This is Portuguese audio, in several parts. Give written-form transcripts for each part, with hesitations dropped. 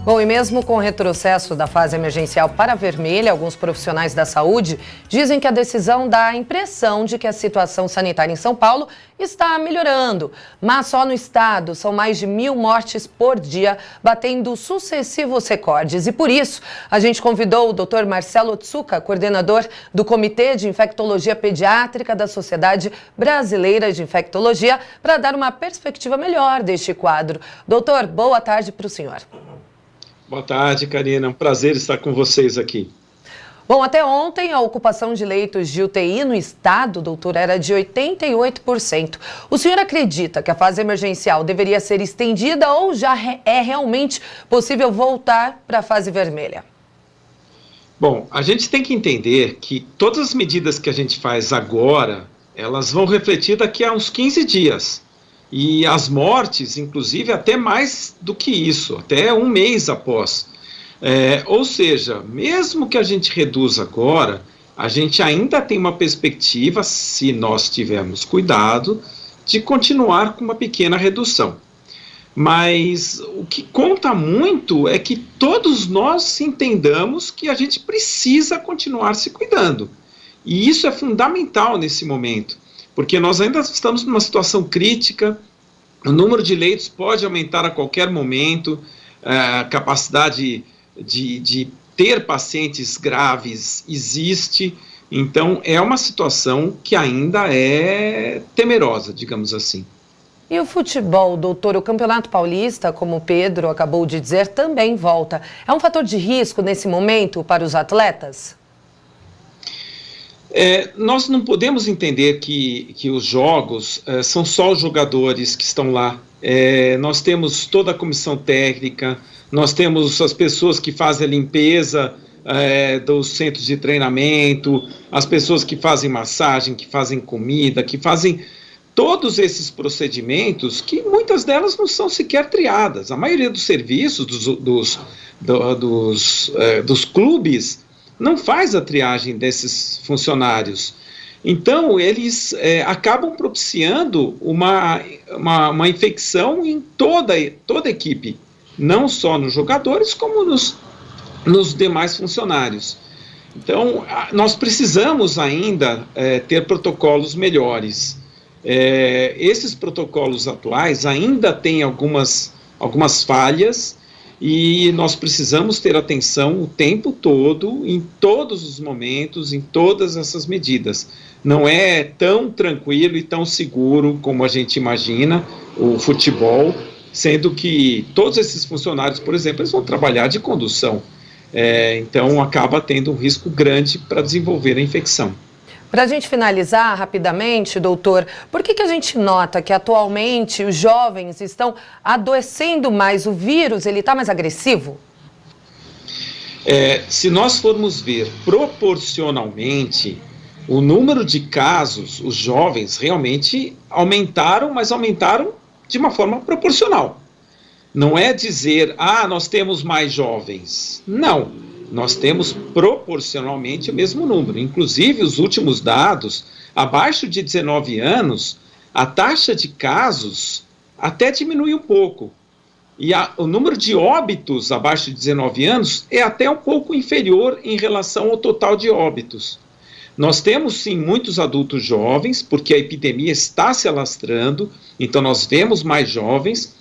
Bom, e mesmo com o retrocesso da fase emergencial para a vermelha, alguns profissionais da saúde dizem que a decisão dá a impressão de que a situação sanitária em São Paulo está melhorando. Mas só no estado são mais de 1.000 mortes por dia, batendo sucessivos recordes. E por isso, a gente convidou o Dr. Marcelo Otsuka, coordenador do Comitê de Infectologia Pediátrica da Sociedade Brasileira de Infectologia, para dar uma perspectiva melhor deste quadro. Doutor, boa tarde para o senhor. Boa tarde, Karina. É um prazer estar com vocês aqui. Bom, até ontem a ocupação de leitos de UTI no estado, doutor, era de 88%. O senhor acredita que a fase emergencial deveria ser estendida ou já é realmente possível voltar para a fase vermelha? Bom, a gente tem que entender que todas as medidas que a gente faz agora, elas vão refletir daqui a uns 15 dias. E as mortes, inclusive, até mais do que isso, até um mês após. Ou seja, mesmo que a gente reduza agora, a gente ainda tem uma perspectiva, se nós tivermos cuidado, de continuar com uma pequena redução. Mas o que conta muito é que todos nós entendamos que a gente precisa continuar se cuidando. E isso é fundamental nesse momento, porque nós ainda estamos numa situação crítica, o número de leitos pode aumentar a qualquer momento, a capacidade de ter pacientes graves existe, então é uma situação que ainda é temerosa, digamos assim. E o futebol, doutor, o Campeonato Paulista, como o Pedro acabou de dizer, também volta. É um fator de risco nesse momento para os atletas? Nós não podemos entender que os jogos são só os jogadores que estão lá. Nós temos toda a comissão técnica, nós temos as pessoas que fazem a limpeza dos centros de treinamento, as pessoas que fazem massagem, que fazem comida, que fazem todos esses procedimentos que muitas delas não são sequer triadas. A maioria dos serviços dos clubes não faz a triagem desses funcionários. Então, eles acabam propiciando uma infecção em toda a equipe, não só nos jogadores, como nos demais funcionários. Então, nós precisamos ainda ter protocolos melhores. Esses protocolos atuais ainda têm algumas falhas, e nós precisamos ter atenção o tempo todo, em todos os momentos, em todas essas medidas. Não é tão tranquilo e tão seguro como a gente imagina o futebol, sendo que todos esses funcionários, por exemplo, eles vão trabalhar de condução. Então, acaba tendo um risco grande para desenvolver a infecção. Para a gente finalizar rapidamente, doutor, por que a gente nota que atualmente os jovens estão adoecendo mais? O vírus, ele está mais agressivo? Se nós formos ver proporcionalmente, o número de casos, os jovens realmente aumentaram, mas aumentaram de uma forma proporcional. Não é dizer, nós temos mais jovens. Não. Nós temos proporcionalmente o mesmo número. Inclusive, os últimos dados, abaixo de 19 anos, a taxa de casos até diminui um pouco. E o número de óbitos abaixo de 19 anos é até um pouco inferior em relação ao total de óbitos. Nós temos, sim, muitos adultos jovens, porque a epidemia está se alastrando, então nós vemos mais jovens,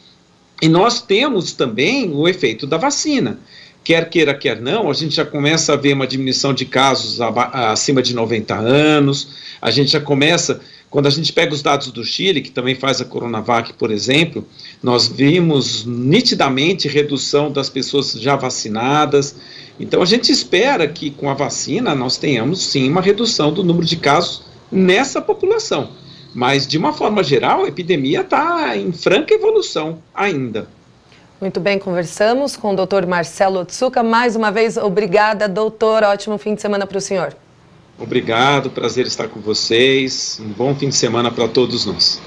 e nós temos também o efeito da vacina. Quer queira, quer não, a gente já começa a ver uma diminuição de casos acima de 90 anos, a gente já começa, quando a gente pega os dados do Chile, que também faz a Coronavac, por exemplo, nós vimos nitidamente redução das pessoas já vacinadas. Então a gente espera que com a vacina nós tenhamos sim uma redução do número de casos nessa população, mas de uma forma geral a epidemia está em franca evolução ainda. Muito bem, conversamos com o doutor Marcelo Otsuka. Mais uma vez, obrigada, doutor. Ótimo fim de semana para o senhor. Obrigado, prazer estar com vocês. Um bom fim de semana para todos nós.